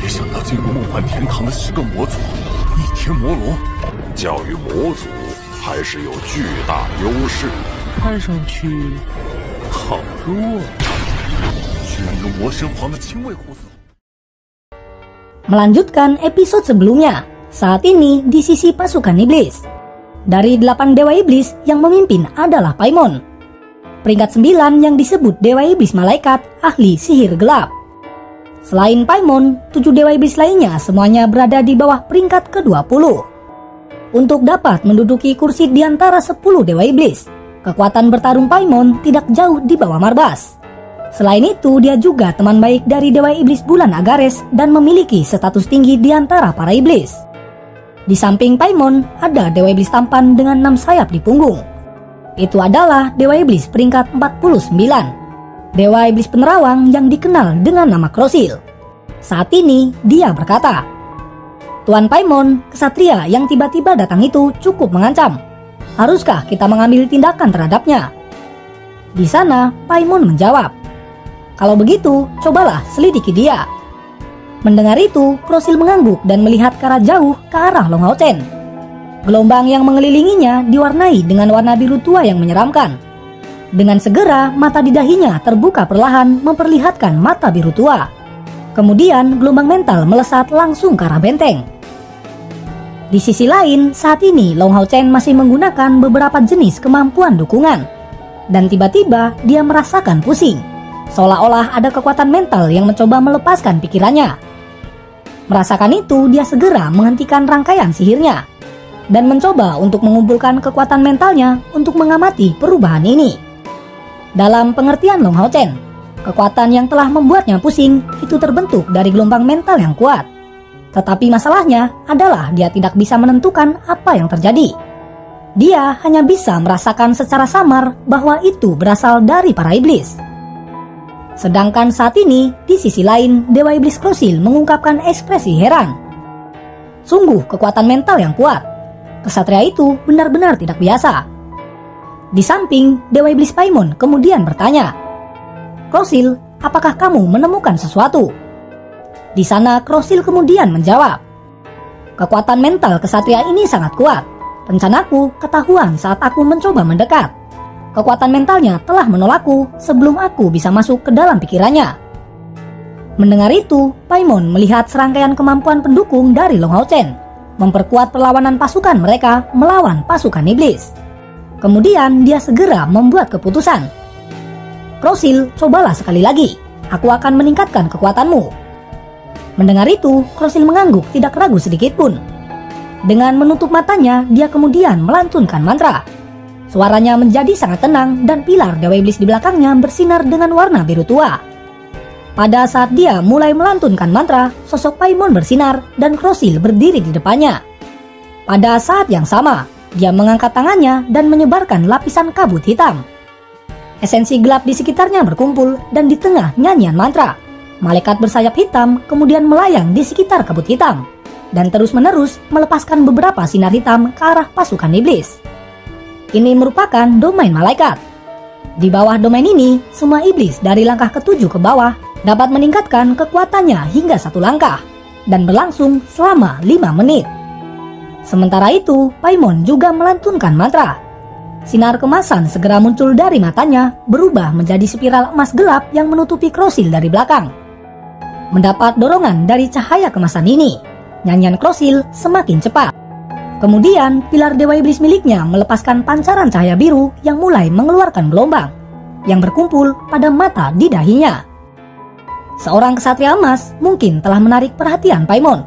遇上要进入梦幻天堂的10个魔族，逆天魔龙，教育魔族还是有巨大优势。看上去好弱，居然有魔神皇的亲卫护送。 Melanjutkan episode sebelumnya, saat ini di sisi pasukan iblis. Dari 8 dewa iblis yang memimpin adalah Paimon. Peringkat 9 yang disebut dewa iblis malaikat ahli sihir gelap. Selain Paimon, 7 dewa iblis lainnya semuanya berada di bawah peringkat ke-20. Untuk dapat menduduki kursi di antara 10 dewa iblis, kekuatan bertarung Paimon tidak jauh di bawah Marbas. Selain itu, dia juga teman baik dari dewa iblis bulan Agares dan memiliki status tinggi di antara para iblis. Di samping Paimon, ada dewa iblis tampan dengan 6 sayap di punggung. Itu adalah dewa iblis peringkat 49. Dewa iblis penerawang yang dikenal dengan nama Krosil. Saat ini, dia berkata, "Tuan Paimon, kesatria yang tiba-tiba datang itu cukup mengancam. Haruskah kita mengambil tindakan terhadapnya?" Di sana, Paimon menjawab, "Kalau begitu, cobalah selidiki dia." Mendengar itu, Krosil mengangguk dan melihat ke arah jauh ke arah Long Hao Chen. Gelombang yang mengelilinginya diwarnai dengan warna biru tua yang menyeramkan. Dengan segera, mata di dahinya terbuka perlahan memperlihatkan mata biru tua. Kemudian, gelombang mental melesat langsung ke arah benteng. Di sisi lain, saat ini Long Hao Chen masih menggunakan beberapa jenis kemampuan dukungan. Dan tiba-tiba, dia merasakan pusing. Seolah-olah ada kekuatan mental yang mencoba melepaskan pikirannya. Merasakan itu, dia segera menghentikan rangkaian sihirnya dan mencoba untuk mengumpulkan kekuatan mentalnya untuk mengamati perubahan ini. Dalam pengertian Long Hao Chen, kekuatan yang telah membuatnya pusing itu terbentuk dari gelombang mental yang kuat. Tetapi masalahnya adalah dia tidak bisa menentukan apa yang terjadi. Dia hanya bisa merasakan secara samar bahwa itu berasal dari para iblis. Sedangkan saat ini, di sisi lain, Dewa Iblis Krosil mengungkapkan ekspresi heran. Sungguh kekuatan mental yang kuat. Kesatria itu benar-benar tidak biasa. Di samping, Dewa Iblis Paimon kemudian bertanya, "Krosil, apakah kamu menemukan sesuatu?" Di sana Krosil kemudian menjawab, "Kekuatan mental kesatria ini sangat kuat. Rencanaku ketahuan saat aku mencoba mendekat. Kekuatan mentalnya telah menolakku sebelum aku bisa masuk ke dalam pikirannya." Mendengar itu, Paimon melihat serangkaian kemampuan pendukung dari Long Hao Chen memperkuat perlawanan pasukan mereka melawan pasukan iblis. Kemudian dia segera membuat keputusan. "Krosil, cobalah sekali lagi. Aku akan meningkatkan kekuatanmu." Mendengar itu, Krosil mengangguk tidak ragu sedikit pun. Dengan menutup matanya, dia kemudian melantunkan mantra. Suaranya menjadi sangat tenang dan pilar Dewa Iblis di belakangnya bersinar dengan warna biru tua. Pada saat dia mulai melantunkan mantra, sosok Paimon bersinar dan Krosil berdiri di depannya. Pada saat yang sama, dia mengangkat tangannya dan menyebarkan lapisan kabut hitam. Esensi gelap di sekitarnya berkumpul dan di tengah nyanyian mantra, malaikat bersayap hitam kemudian melayang di sekitar kabut hitam dan terus-menerus melepaskan beberapa sinar hitam ke arah pasukan iblis. Ini merupakan domain malaikat. Di bawah domain ini, semua iblis dari langkah ke-7 ke bawah dapat meningkatkan kekuatannya hingga 1 langkah dan berlangsung selama 5 menit. Sementara itu, Paimon juga melantunkan mantra. Sinar kemasan segera muncul dari matanya, berubah menjadi spiral emas gelap yang menutupi Krosil dari belakang. Mendapat dorongan dari cahaya kemasan ini, nyanyian Krosil semakin cepat. Kemudian, pilar Dewa Iblis miliknya melepaskan pancaran cahaya biru yang mulai mengeluarkan gelombang yang berkumpul pada mata di dahinya. Seorang kesatria emas mungkin telah menarik perhatian Paimon.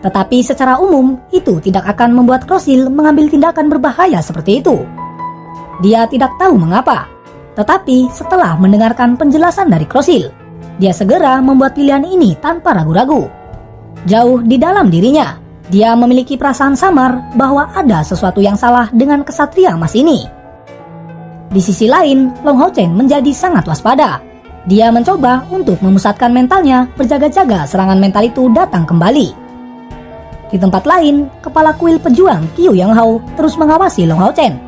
Tetapi secara umum, itu tidak akan membuat Krosil mengambil tindakan berbahaya seperti itu. Dia tidak tahu mengapa. Tetapi setelah mendengarkan penjelasan dari Krosil, dia segera membuat pilihan ini tanpa ragu-ragu. Jauh di dalam dirinya, dia memiliki perasaan samar bahwa ada sesuatu yang salah dengan kesatria emas ini. Di sisi lain, Long Hao Chen menjadi sangat waspada. Dia mencoba untuk memusatkan mentalnya berjaga-jaga serangan mental itu datang kembali. Di tempat lain, kepala kuil pejuang Qiu Yang Hao terus mengawasi Long Hao Chen.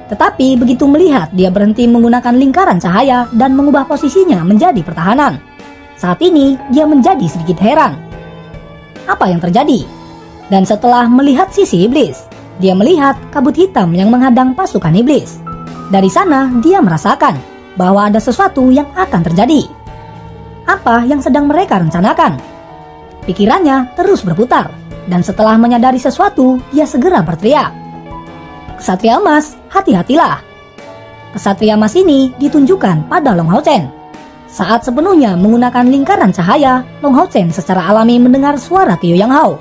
Tetapi begitu melihat dia berhenti menggunakan lingkaran cahaya dan mengubah posisinya menjadi pertahanan, saat ini dia menjadi sedikit heran. apa yang terjadi. Dan setelah melihat sisi iblis, dia melihat kabut hitam yang menghadang pasukan iblis. Dari sana dia merasakan bahwa ada sesuatu yang akan terjadi. Apa yang sedang mereka rencanakan? Pikirannya terus berputar, dan setelah menyadari sesuatu, dia segera berteriak, "Ksatria emas, hati-hatilah!" Ksatria emas ini ditunjukkan pada Long Hao Chen. Saat sepenuhnya menggunakan lingkaran cahaya, Long Hao Chen secara alami mendengar suara Tio Yang Hao.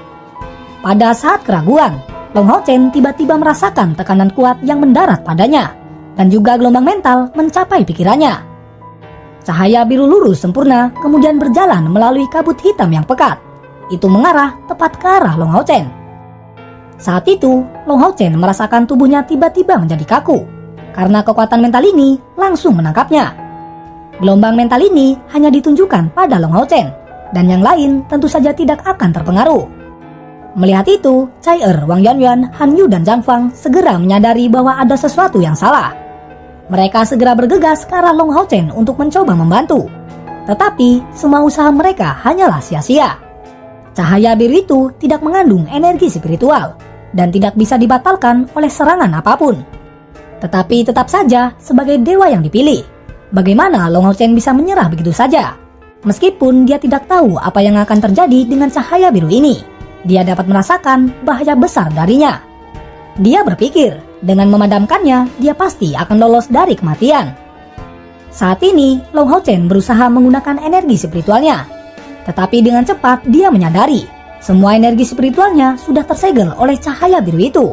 Pada saat keraguan, Long Hao Chen tiba-tiba merasakan tekanan kuat yang mendarat padanya, dan juga gelombang mental mencapai pikirannya. Cahaya biru lurus sempurna kemudian berjalan melalui kabut hitam yang pekat. Itu mengarah tepat ke arah Long Hao Chen. Saat itu, Long Hao Chen merasakan tubuhnya tiba-tiba menjadi kaku, karena kekuatan mental ini langsung menangkapnya. Gelombang mental ini hanya ditunjukkan pada Long Hao Chen, dan yang lain tentu saja tidak akan terpengaruh. Melihat itu, Cai Er, Wang Yuanyuan, Han Yu, dan Zhang Fang segera menyadari bahwa ada sesuatu yang salah. Mereka segera bergegas ke arah Long Hao Chen untuk mencoba membantu. Tetapi, semua usaha mereka hanyalah sia-sia. Cahaya biru itu tidak mengandung energi spiritual, dan tidak bisa dibatalkan oleh serangan apapun. Tetapi tetap saja sebagai dewa yang dipilih, bagaimana Long Hao Chen bisa menyerah begitu saja? Meskipun dia tidak tahu apa yang akan terjadi dengan cahaya biru ini, dia dapat merasakan bahaya besar darinya. Dia berpikir, dengan memadamkannya, dia pasti akan lolos dari kematian. Saat ini, Long Hao Chen berusaha menggunakan energi spiritualnya. Tetapi dengan cepat dia menyadari, semua energi spiritualnya sudah tersegel oleh cahaya biru itu,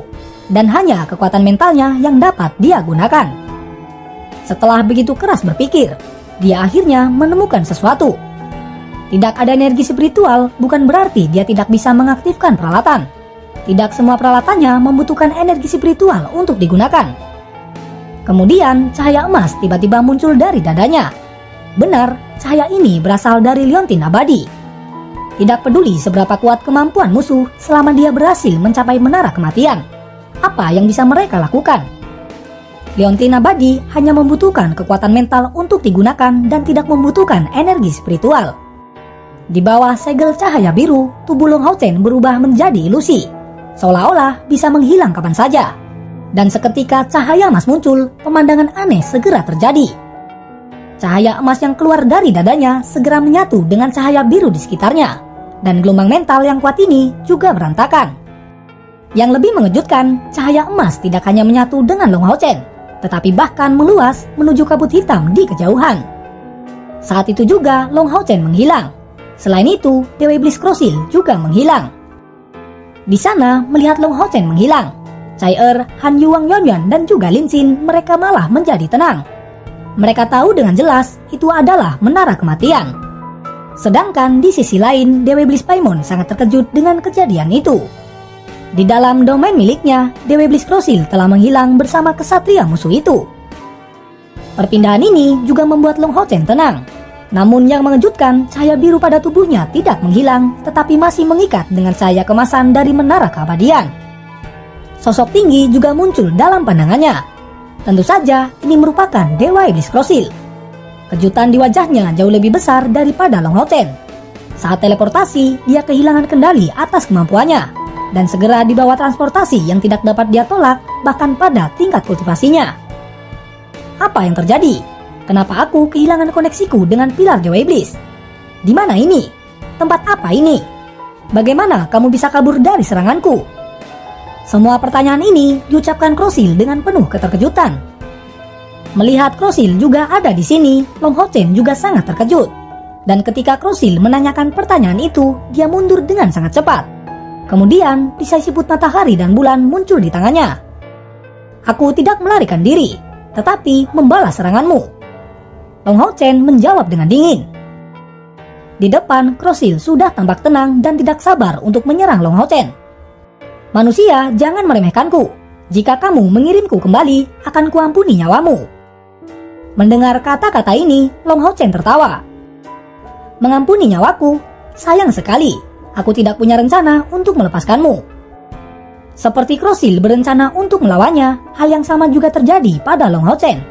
dan hanya kekuatan mentalnya yang dapat dia gunakan. Setelah begitu keras berpikir, dia akhirnya menemukan sesuatu. Tidak ada energi spiritual bukan berarti dia tidak bisa mengaktifkan peralatan. Tidak semua peralatannya membutuhkan energi spiritual untuk digunakan. Kemudian cahaya emas tiba-tiba muncul dari dadanya. Benar, cahaya ini berasal dari liontin abadi. Tidak peduli seberapa kuat kemampuan musuh selama dia berhasil mencapai menara kematian, apa yang bisa mereka lakukan? Liontin abadi hanya membutuhkan kekuatan mental untuk digunakan dan tidak membutuhkan energi spiritual. Di bawah segel cahaya biru, tubuh Long Hao Chen berubah menjadi ilusi, seolah-olah bisa menghilang kapan saja. Dan seketika cahaya emas muncul, pemandangan aneh segera terjadi. Cahaya emas yang keluar dari dadanya segera menyatu dengan cahaya biru di sekitarnya, dan gelombang mental yang kuat ini juga berantakan. Yang lebih mengejutkan, cahaya emas tidak hanya menyatu dengan Long Hao Chen, tetapi bahkan meluas menuju kabut hitam di kejauhan. Saat itu juga Long Hao Chen menghilang. Selain itu, Dewa Iblis Krosil juga menghilang. Di sana, melihat Long Hao Chen menghilang, Cai Er, Han Yu, Wang Yuanyuan, dan juga Lin Xin mereka malah menjadi tenang. Mereka tahu dengan jelas itu adalah menara kematian. Sedangkan di sisi lain, Dewa Iblis Paimon sangat terkejut dengan kejadian itu. Di dalam domain miliknya, Dewa Iblis Krosil telah menghilang bersama kesatria musuh itu. Perpindahan ini juga membuat Long Hao Chen tenang. Namun yang mengejutkan, cahaya biru pada tubuhnya tidak menghilang, tetapi masih mengikat dengan cahaya kemasan dari menara keabadian. Sosok tinggi juga muncul dalam pandangannya. Tentu saja ini merupakan Dewa Iblis Krosil. Kejutan di wajahnya jauh lebih besar daripada Long Hao Chen. Saat teleportasi, dia kehilangan kendali atas kemampuannya, dan segera dibawa transportasi yang tidak dapat dia tolak bahkan pada tingkat kultivasinya. Apa yang terjadi? Kenapa aku kehilangan koneksiku dengan pilar Dewa Iblis? Di mana ini? Tempat apa ini? Bagaimana kamu bisa kabur dari seranganku? Semua pertanyaan ini diucapkan Krosil dengan penuh keterkejutan. Melihat Krosil juga ada di sini, Long Hao Chen juga sangat terkejut. Dan ketika Krosil menanyakan pertanyaan itu, dia mundur dengan sangat cepat. Kemudian, perisai siput matahari dan bulan muncul di tangannya. Aku tidak melarikan diri, tetapi membalas seranganmu. Long Hao Chen menjawab dengan dingin. Di depan, Krosil sudah tampak tenang dan tidak sabar untuk menyerang Long Hao Chen. Manusia, jangan meremehkanku. Jika kamu mengirimku kembali, akan kuampuni nyawamu. Mendengar kata-kata ini, Long Hao Chen tertawa. Mengampuni nyawaku? Sayang sekali, aku tidak punya rencana untuk melepaskanmu. Seperti Krosil berencana untuk melawannya, hal yang sama juga terjadi pada Long Hao Chen.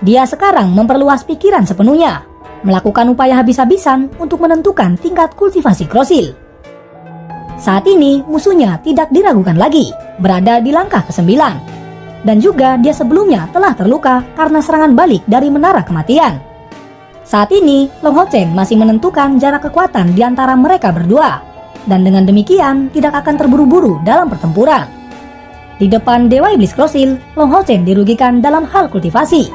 Dia sekarang memperluas pikiran sepenuhnya, melakukan upaya habis-habisan untuk menentukan tingkat kultivasi Krosil. Saat ini musuhnya tidak diragukan lagi, berada di langkah ke-9. Dan juga dia sebelumnya telah terluka karena serangan balik dari Menara Kematian. Saat ini, Long Hao Chen masih menentukan jarak kekuatan di antara mereka berdua. Dan dengan demikian tidak akan terburu-buru dalam pertempuran. Di depan Dewa Iblis Krosil, Long Hao Chen dirugikan dalam hal kultivasi.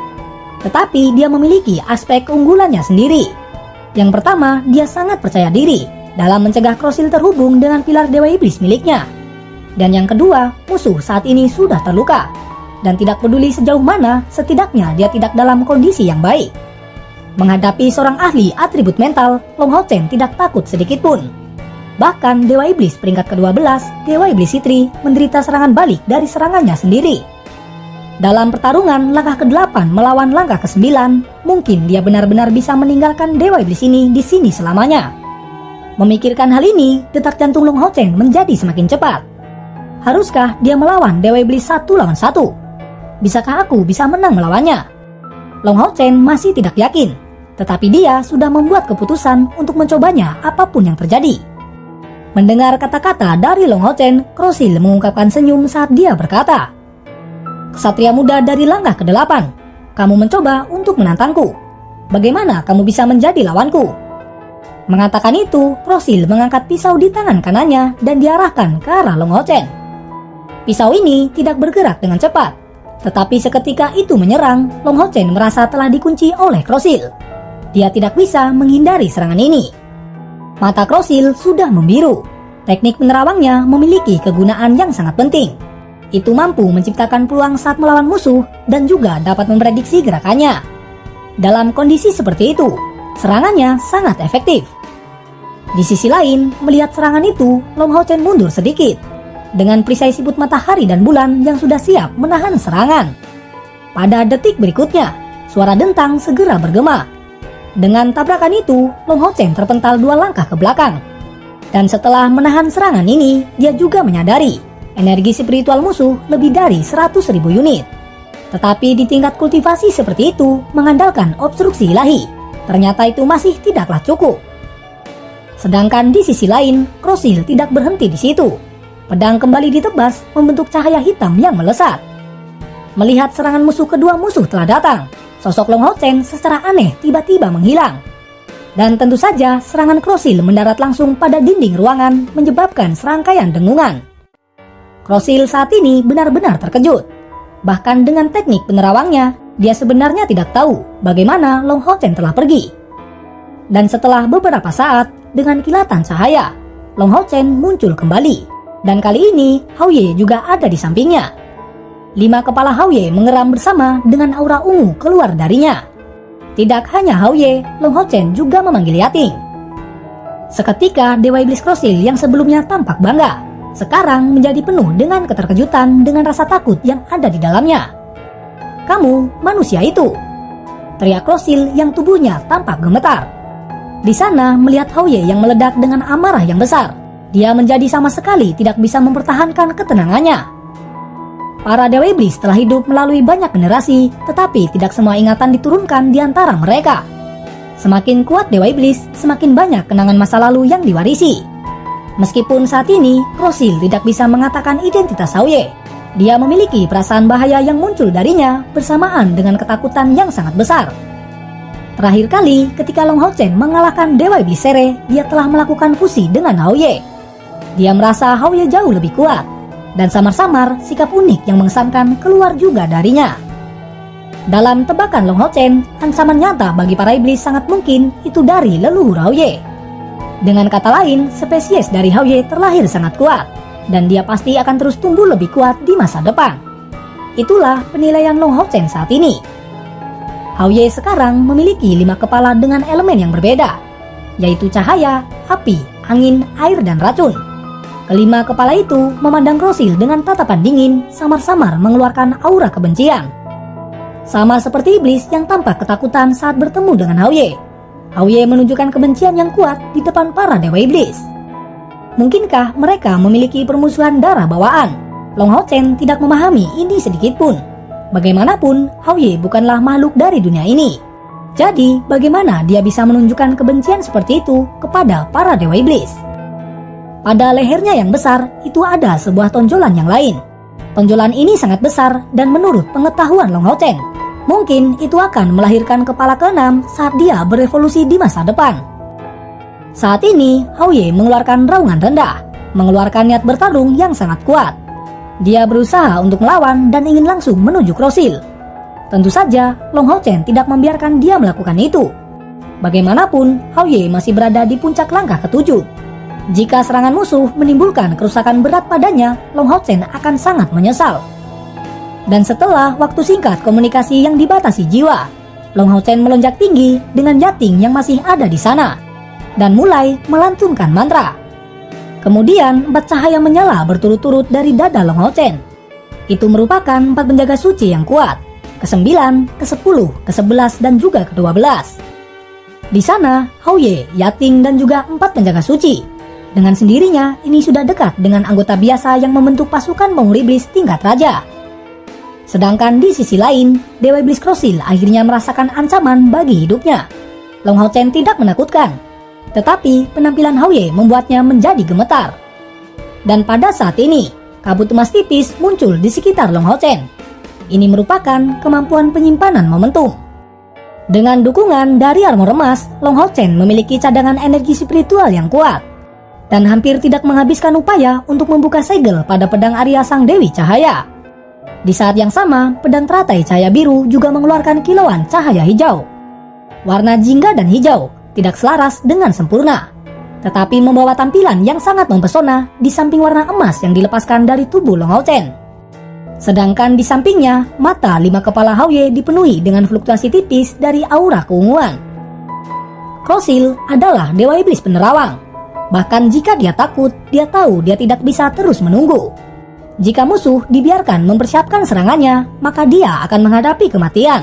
Tetapi dia memiliki aspek keunggulannya sendiri. Yang pertama, dia sangat percaya diri dalam mencegah Krosil terhubung dengan pilar Dewa Iblis miliknya. Dan yang kedua, musuh saat ini sudah terluka. Dan tidak peduli sejauh mana, setidaknya dia tidak dalam kondisi yang baik. Menghadapi seorang ahli atribut mental, Long Hao Chen tidak takut sedikitpun. Bahkan Dewa Iblis peringkat ke-12, Dewa Iblis Sitri, menderita serangan balik dari serangannya sendiri. Dalam pertarungan langkah ke-8 melawan langkah ke-9, mungkin dia benar-benar bisa meninggalkan Dewa Iblis ini di sini selamanya. Memikirkan hal ini, detak jantung Long Hao Chen menjadi semakin cepat. Haruskah dia melawan Dewa Iblis 1 lawan 1? Bisakah aku bisa menang melawannya? Long Hao Chen masih tidak yakin, tetapi dia sudah membuat keputusan untuk mencobanya apapun yang terjadi. Mendengar kata-kata dari Long Hao Chen, Krosil mengungkapkan senyum saat dia berkata, "Ksatria muda dari langkah ke-8, kamu mencoba untuk menantangku. Bagaimana kamu bisa menjadi lawanku?" Mengatakan itu, Krosil mengangkat pisau di tangan kanannya dan diarahkan ke arah Long Hao Chen. Pisau ini tidak bergerak dengan cepat, tetapi seketika itu menyerang, Long Hao Chen merasa telah dikunci oleh Krosil. Dia tidak bisa menghindari serangan ini. Mata Krosil sudah membiru. Teknik penerawangnya memiliki kegunaan yang sangat penting. Itu mampu menciptakan peluang saat melawan musuh dan juga dapat memprediksi gerakannya. Dalam kondisi seperti itu, serangannya sangat efektif. Di sisi lain, melihat serangan itu, Long Hao Chen mundur sedikit. Dengan perisai siput matahari dan bulan yang sudah siap menahan serangan. Pada detik berikutnya, suara dentang segera bergema. Dengan tabrakan itu, Long Hao Chen terpental 2 langkah ke belakang. Dan setelah menahan serangan ini, dia juga menyadari energi spiritual musuh lebih dari 100.000 unit. Tetapi di tingkat kultivasi seperti itu, mengandalkan obstruksi ilahi, ternyata itu masih tidaklah cukup. Sedangkan di sisi lain, Krosil tidak berhenti di situ. Pedang kembali ditebas membentuk cahaya hitam yang melesat. Melihat serangan musuh kedua musuh telah datang, sosok Long Hao Chen secara aneh tiba-tiba menghilang. Dan tentu saja serangan Krosil mendarat langsung pada dinding ruangan menyebabkan serangkaian dengungan. Krosil saat ini benar-benar terkejut. Bahkan dengan teknik penerawangnya, dia sebenarnya tidak tahu bagaimana Long Hao Chen telah pergi. Dan setelah beberapa saat, dengan kilatan cahaya, Long Hao Chen muncul kembali. Dan kali ini, Hao Ye juga ada di sampingnya. 5 kepala Hao Ye mengeram bersama dengan aura ungu keluar darinya. Tidak hanya Hao Ye, Long Hao Chen juga memanggil Yating. Seketika Dewa Iblis Krosil yang sebelumnya tampak bangga, sekarang menjadi penuh dengan keterkejutan dengan rasa takut yang ada di dalamnya. "Kamu manusia itu!" teriak Krosil yang tubuhnya tampak gemetar. Di sana melihat Hao Ye yang meledak dengan amarah yang besar, dia menjadi sama sekali tidak bisa mempertahankan ketenangannya. Para Dewa Iblis telah hidup melalui banyak generasi, tetapi tidak semua ingatan diturunkan di antara mereka. Semakin kuat Dewa Iblis, semakin banyak kenangan masa lalu yang diwarisi. Meskipun saat ini, Krosil tidak bisa mengatakan identitas Hao Ye, dia memiliki perasaan bahaya yang muncul darinya bersamaan dengan ketakutan yang sangat besar. Terakhir kali, ketika Long Hao Chen mengalahkan Dewa Iblis Sere, dia telah melakukan fusi dengan Hao Ye. Dia merasa Hao Ye jauh lebih kuat. Dan samar-samar sikap unik yang mengesankan keluar juga darinya. Dalam tebakan Long Hao Chen, ancaman nyata bagi para iblis sangat mungkin itu dari leluhur Hao Ye. Dengan kata lain, spesies dari Hao Ye terlahir sangat kuat, dan dia pasti akan terus tumbuh lebih kuat di masa depan. Itulah penilaian Long Hao Chen saat ini. Hao Ye sekarang memiliki 5 kepala dengan elemen yang berbeda, yaitu cahaya, api, angin, air, dan racun. Kelima kepala itu memandang Krosil dengan tatapan dingin, samar-samar mengeluarkan aura kebencian. Sama seperti iblis yang tampak ketakutan saat bertemu dengan Hao Ye. Hao Ye menunjukkan kebencian yang kuat di depan para Dewa Iblis. Mungkinkah mereka memiliki permusuhan darah bawaan? Long Hao Chen tidak memahami ini sedikit pun. Bagaimanapun, Hao Ye bukanlah makhluk dari dunia ini. Jadi, bagaimana dia bisa menunjukkan kebencian seperti itu kepada para Dewa Iblis? Pada lehernya yang besar, itu ada sebuah tonjolan yang lain. Tonjolan ini sangat besar dan menurut pengetahuan Long Hao Chen, mungkin itu akan melahirkan kepala keenam saat dia berevolusi di masa depan. Saat ini, Hao Ye mengeluarkan raungan rendah, mengeluarkan niat bertarung yang sangat kuat. Dia berusaha untuk melawan dan ingin langsung menuju Krosil. Tentu saja, Long Hao Chen tidak membiarkan dia melakukan itu. Bagaimanapun, Hao Ye masih berada di puncak langkah ketujuh. Jika serangan musuh menimbulkan kerusakan berat padanya, Long Hao Chen akan sangat menyesal. Dan setelah waktu singkat komunikasi yang dibatasi jiwa, Long Hao Chen melonjak tinggi dengan Yating yang masih ada di sana dan mulai melantunkan mantra. Kemudian 4 cahaya menyala berturut-turut dari dada Long Hao Chen. Itu merupakan 4 penjaga suci yang kuat, ke-9, ke-10, ke-11 dan juga ke-12. Di sana, Hao Ye, Yating dan juga 4 penjaga suci. Dengan sendirinya, ini sudah dekat dengan anggota biasa yang membentuk pasukan penghulu iblis tingkat raja. Sedangkan di sisi lain, Dewa Iblis Krosil akhirnya merasakan ancaman bagi hidupnya. Long Hao Chen tidak menakutkan, tetapi penampilan Hao Ye membuatnya menjadi gemetar. Dan pada saat ini, kabut emas tipis muncul di sekitar Long Hao Chen. Ini merupakan kemampuan penyimpanan momentum. Dengan dukungan dari armor emas, Long Hao Chen memiliki cadangan energi spiritual yang kuat dan hampir tidak menghabiskan upaya untuk membuka segel pada pedang Arya Sang Dewi Cahaya. Di saat yang sama, pedang teratai cahaya biru juga mengeluarkan kilauan cahaya hijau. Warna jingga dan hijau tidak selaras dengan sempurna, tetapi membawa tampilan yang sangat mempesona di samping warna emas yang dilepaskan dari tubuh Long Hao Chen. Sedangkan di sampingnya, mata 5 kepala Hao Ye dipenuhi dengan fluktuasi tipis dari aura keunguan. Krosil adalah Dewa Iblis Penerawang. Bahkan jika dia takut, dia tahu dia tidak bisa terus menunggu. Jika musuh dibiarkan mempersiapkan serangannya, maka dia akan menghadapi kematian.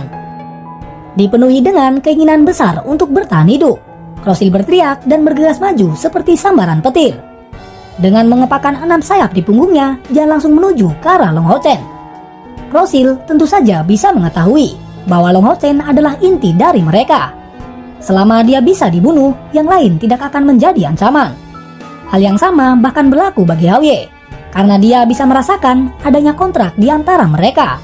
Dipenuhi dengan keinginan besar untuk bertahan hidup, Krosil berteriak dan bergegas maju seperti sambaran petir. Dengan mengepakkan 6 sayap di punggungnya, dia langsung menuju ke arah Long Hao Chen. Krosil tentu saja bisa mengetahui bahwa Long Hao Chen adalah inti dari mereka. Selama dia bisa dibunuh, yang lain tidak akan menjadi ancaman. Hal yang sama bahkan berlaku bagi Hao Ye, karena dia bisa merasakan adanya kontrak di antara mereka.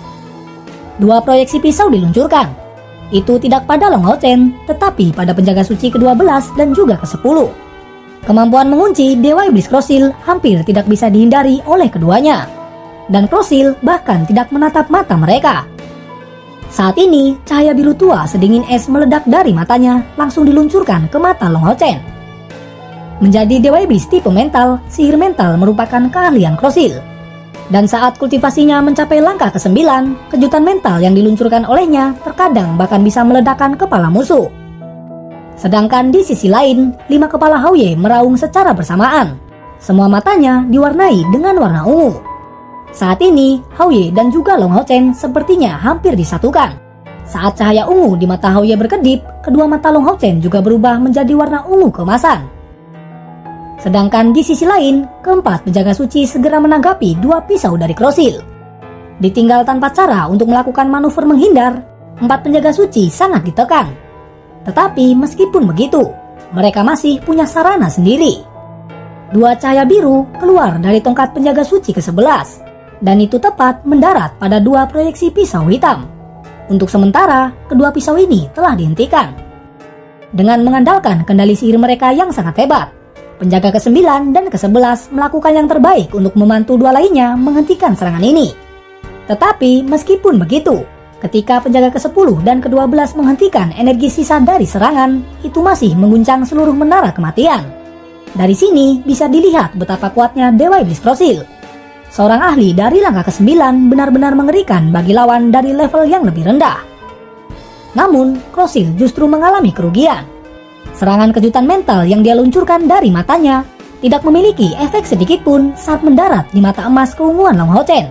2 proyeksi pisau diluncurkan. Itu tidak pada Long Hao Chen, tetapi pada penjaga suci ke-12 dan juga ke-10. Kemampuan mengunci Dewa Iblis Krosil hampir tidak bisa dihindari oleh keduanya. Dan Krosil bahkan tidak menatap mata mereka. Saat ini, cahaya biru tua sedingin es meledak dari matanya langsung diluncurkan ke mata Long Hao Chen. Menjadi Dewa Iblis tipe mental, sihir mental merupakan keahlian Krosil. Dan saat kultivasinya mencapai langkah ke-9, kejutan mental yang diluncurkan olehnya terkadang bahkan bisa meledakkan kepala musuh. Sedangkan di sisi lain, 5 kepala Hao Ye meraung secara bersamaan. Semua matanya diwarnai dengan warna ungu. Saat ini, Hao Ye dan juga Long Hao Chen sepertinya hampir disatukan. Saat cahaya ungu di mata Hao Ye berkedip, kedua mata Long Hao Chen juga berubah menjadi warna ungu keemasan. Sedangkan di sisi lain, keempat penjaga suci segera menanggapi 2 pisau dari Krosil. Ditinggal tanpa cara untuk melakukan manuver menghindar, 4 penjaga suci sangat ditekan. Tetapi meskipun begitu, mereka masih punya sarana sendiri. 2 cahaya biru keluar dari tongkat penjaga suci ke-11. Dan itu tepat mendarat pada 2 proyeksi pisau hitam. Untuk sementara, kedua pisau ini telah dihentikan. Dengan mengandalkan kendali sihir mereka yang sangat hebat, penjaga ke-9 dan ke-11 melakukan yang terbaik untuk membantu 2 lainnya menghentikan serangan ini. Tetapi meskipun begitu, ketika penjaga ke-10 dan ke-12 menghentikan energi sisa dari serangan, itu masih mengguncang seluruh menara kematian. Dari sini bisa dilihat betapa kuatnya Dewa Iblis Krosil. Seorang ahli dari langkah ke-9 benar-benar mengerikan bagi lawan dari level yang lebih rendah. Namun, Krosil justru mengalami kerugian. Serangan kejutan mental yang dia luncurkan dari matanya tidak memiliki efek sedikit pun saat mendarat di mata emas keunguan Long Hao Chen.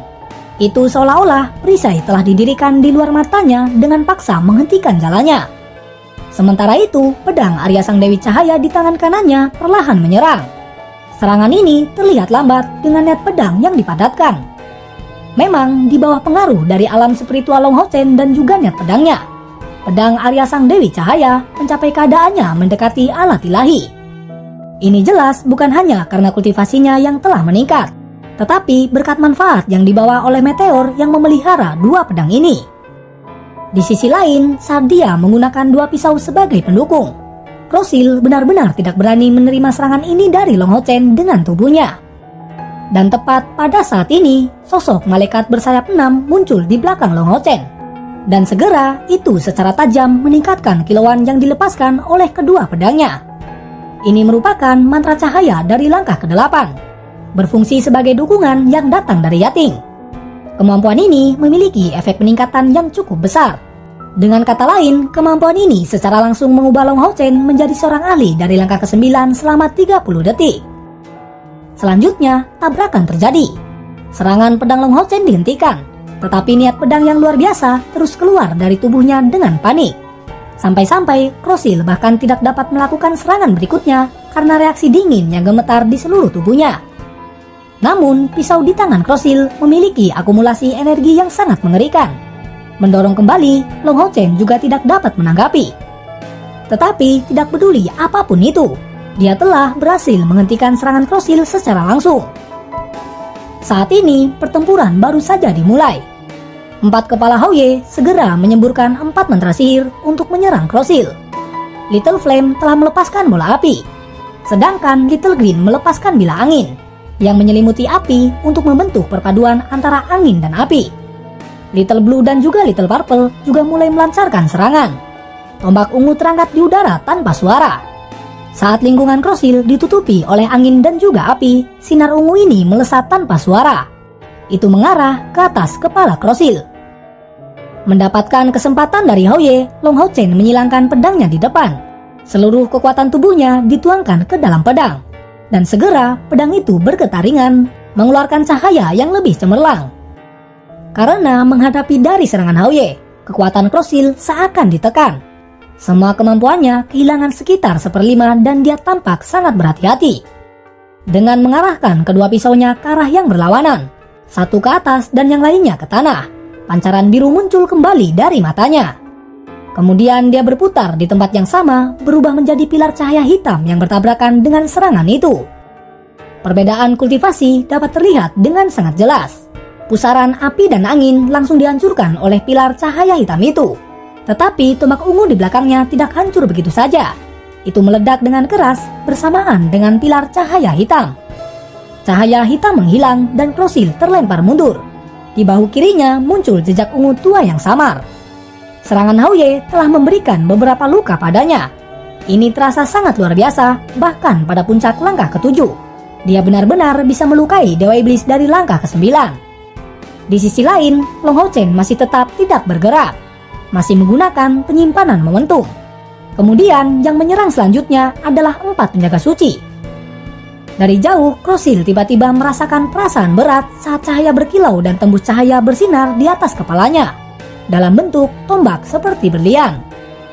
Itu seolah-olah perisai telah didirikan di luar matanya dengan paksa menghentikan jalannya. Sementara itu, pedang Arya Sang Dewi Cahaya di tangan kanannya perlahan menyerang. Serangan ini terlihat lambat dengan niat pedang yang dipadatkan. Memang di bawah pengaruh dari alam spiritual Long Hao Chen dan juga niat pedangnya, pedang Arya Sang Dewi Cahaya mencapai keadaannya mendekati alat ilahi. Ini jelas bukan hanya karena kultivasinya yang telah meningkat, tetapi berkat manfaat yang dibawa oleh meteor yang memelihara dua pedang ini. Di sisi lain, saat dia menggunakan dua pisau sebagai pendukung, Krosil benar-benar tidak berani menerima serangan ini dari Long Hao Chen dengan tubuhnya. Dan tepat pada saat ini, sosok malaikat bersayap 6 muncul di belakang Long Hao Chen. Dan segera itu secara tajam meningkatkan kilauan yang dilepaskan oleh kedua pedangnya. Ini merupakan mantra cahaya dari langkah ke-8, berfungsi sebagai dukungan yang datang dari Yating. Kemampuan ini memiliki efek peningkatan yang cukup besar. Dengan kata lain, kemampuan ini secara langsung mengubah Long Hao Chen menjadi seorang ahli dari langkah ke-9 selama 30 detik. Selanjutnya, tabrakan terjadi. Serangan pedang Long Hao Chen dihentikan, tetapi niat pedang yang luar biasa terus keluar dari tubuhnya dengan panik. Sampai-sampai Krosil bahkan tidak dapat melakukan serangan berikutnya karena reaksi dingin yang gemetar di seluruh tubuhnya. Namun, pisau di tangan Krosil memiliki akumulasi energi yang sangat mengerikan. Mendorong kembali, Long Hao Chen juga tidak dapat menanggapi. Tetapi tidak peduli apapun itu, dia telah berhasil menghentikan serangan Krosil secara langsung. Saat ini, pertempuran baru saja dimulai. 4 kepala Hao Ye segera menyemburkan 4 mantra sihir untuk menyerang Krosil. Little Flame telah melepaskan bola api, sedangkan Little Green melepaskan bilah angin yang menyelimuti api untuk membentuk perpaduan antara angin dan api. Little Blue dan juga Little Purple juga mulai melancarkan serangan. Tombak ungu terangkat di udara tanpa suara. Saat lingkungan Krosil ditutupi oleh angin dan juga api, sinar ungu ini melesat tanpa suara. Itu mengarah ke atas kepala Krosil. Mendapatkan kesempatan dari Hao Ye, Long Hao Chen menyilangkan pedangnya di depan. Seluruh kekuatan tubuhnya dituangkan ke dalam pedang. Dan segera pedang itu bergetar ringan, mengeluarkan cahaya yang lebih cemerlang. Karena menghadapi dari serangan Hao Ye, kekuatan Krosil seakan ditekan. Semua kemampuannya kehilangan sekitar 1/5 dan dia tampak sangat berhati-hati. Dengan mengarahkan kedua pisaunya ke arah yang berlawanan, satu ke atas dan yang lainnya ke tanah, pancaran biru muncul kembali dari matanya. Kemudian dia berputar di tempat yang sama, berubah menjadi pilar cahaya hitam yang bertabrakan dengan serangan itu. Perbedaan kultivasi dapat terlihat dengan sangat jelas. Pusaran api dan angin langsung dihancurkan oleh pilar cahaya hitam itu. Tetapi tombak ungu di belakangnya tidak hancur begitu saja. Itu meledak dengan keras bersamaan dengan pilar cahaya hitam. Cahaya hitam menghilang dan Krosil terlempar mundur. Di bahu kirinya muncul jejak ungu tua yang samar. Serangan Hao Ye telah memberikan beberapa luka padanya. Ini terasa sangat luar biasa, bahkan pada puncak langkah ke-7. Dia benar-benar bisa melukai Dewa Iblis dari langkah ke-9. Di sisi lain, Long Hao Chen masih tetap tidak bergerak, masih menggunakan penyimpanan momentum. Kemudian yang menyerang selanjutnya adalah 4 penjaga suci. Dari jauh, Krosil tiba-tiba merasakan perasaan berat saat cahaya berkilau dan tembus cahaya bersinar di atas kepalanya, dalam bentuk tombak seperti berlian.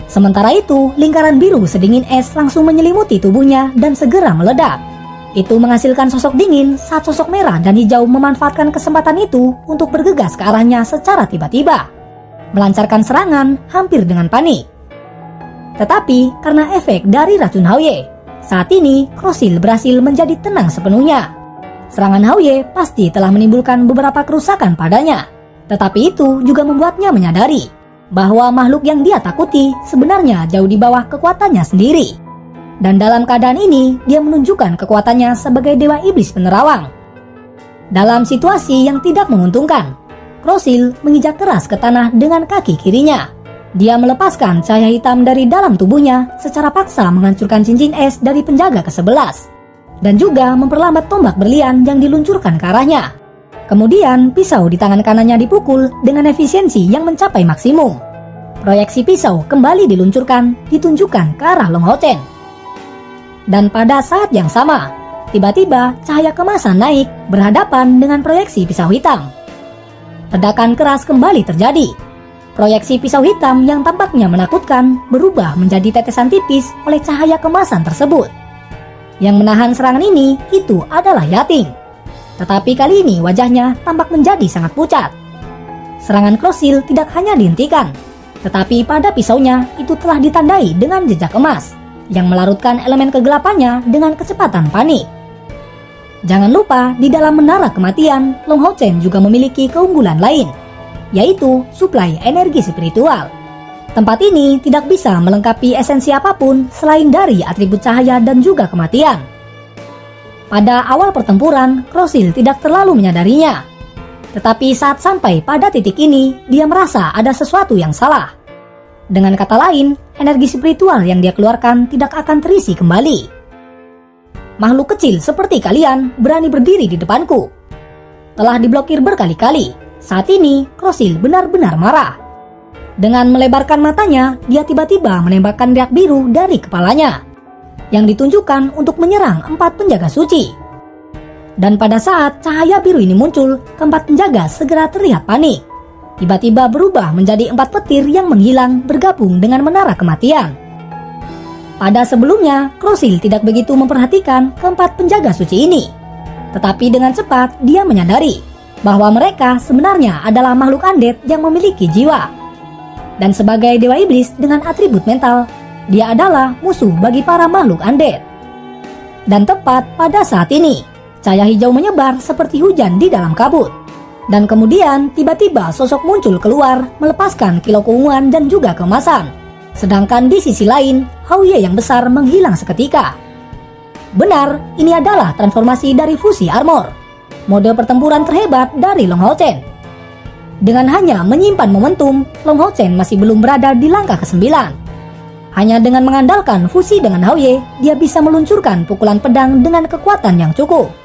Sementara itu, lingkaran biru sedingin es langsung menyelimuti tubuhnya dan segera meledak. Itu menghasilkan sosok dingin saat sosok merah dan hijau memanfaatkan kesempatan itu untuk bergegas ke arahnya secara tiba-tiba, melancarkan serangan hampir dengan panik. Tetapi karena efek dari racun Hao Ye, saat ini Krosil berhasil menjadi tenang sepenuhnya. Serangan Hao Ye pasti telah menimbulkan beberapa kerusakan padanya, tetapi itu juga membuatnya menyadari bahwa makhluk yang dia takuti sebenarnya jauh di bawah kekuatannya sendiri. Dan dalam keadaan ini, dia menunjukkan kekuatannya sebagai Dewa Iblis penerawang. Dalam situasi yang tidak menguntungkan, Krosil menginjak keras ke tanah dengan kaki kirinya. Dia melepaskan cahaya hitam dari dalam tubuhnya secara paksa menghancurkan cincin es dari penjaga ke-11. Dan juga memperlambat tombak berlian yang diluncurkan ke arahnya. Kemudian pisau di tangan kanannya dipukul dengan efisiensi yang mencapai maksimum. Proyeksi pisau kembali diluncurkan, ditunjukkan ke arah Long Hao Chen. Dan pada saat yang sama, tiba-tiba cahaya kemasan naik berhadapan dengan proyeksi pisau hitam. Ledakan keras kembali terjadi. Proyeksi pisau hitam yang tampaknya menakutkan berubah menjadi tetesan tipis oleh cahaya kemasan tersebut. Yang menahan serangan ini itu adalah Yating. Tetapi kali ini wajahnya tampak menjadi sangat pucat. Serangan Krosil tidak hanya dihentikan, tetapi pada pisaunya itu telah ditandai dengan jejak emas yang melarutkan elemen kegelapannya dengan kecepatan panik. Jangan lupa, di dalam menara kematian, Long Hao Chen juga memiliki keunggulan lain, yaitu suplai energi spiritual. Tempat ini tidak bisa melengkapi esensi apapun selain dari atribut cahaya dan juga kematian. Pada awal pertempuran, Krosil tidak terlalu menyadarinya. Tetapi saat sampai pada titik ini, dia merasa ada sesuatu yang salah. Dengan kata lain, energi spiritual yang dia keluarkan tidak akan terisi kembali. Makhluk kecil seperti kalian berani berdiri di depanku. Telah diblokir berkali-kali. Saat ini, Krosil benar-benar marah. Dengan melebarkan matanya, dia tiba-tiba menembakkan riak biru dari kepalanya, yang ditunjukkan untuk menyerang 4 penjaga suci. Dan pada saat cahaya biru ini muncul, keempat penjaga segera terlihat panik. Tiba-tiba berubah menjadi 4 petir yang menghilang bergabung dengan menara kematian. Pada sebelumnya, Krosil tidak begitu memperhatikan keempat penjaga suci ini. Tetapi dengan cepat, dia menyadari bahwa mereka sebenarnya adalah makhluk undead yang memiliki jiwa. Dan sebagai dewa iblis dengan atribut mental, dia adalah musuh bagi para makhluk undead. Dan tepat pada saat ini, cahaya hijau menyebar seperti hujan di dalam kabut. Dan kemudian tiba-tiba sosok muncul keluar melepaskan kilau keunguan dan juga keemasan. Sedangkan di sisi lain, Hao Ye yang besar menghilang seketika. Benar, ini adalah transformasi dari fusi armor, mode pertempuran terhebat dari Long Hao Chen. Dengan hanya menyimpan momentum, Long Hao Chen masih belum berada di langkah ke-9. Hanya dengan mengandalkan fusi dengan Hao Ye, dia bisa meluncurkan pukulan pedang dengan kekuatan yang cukup.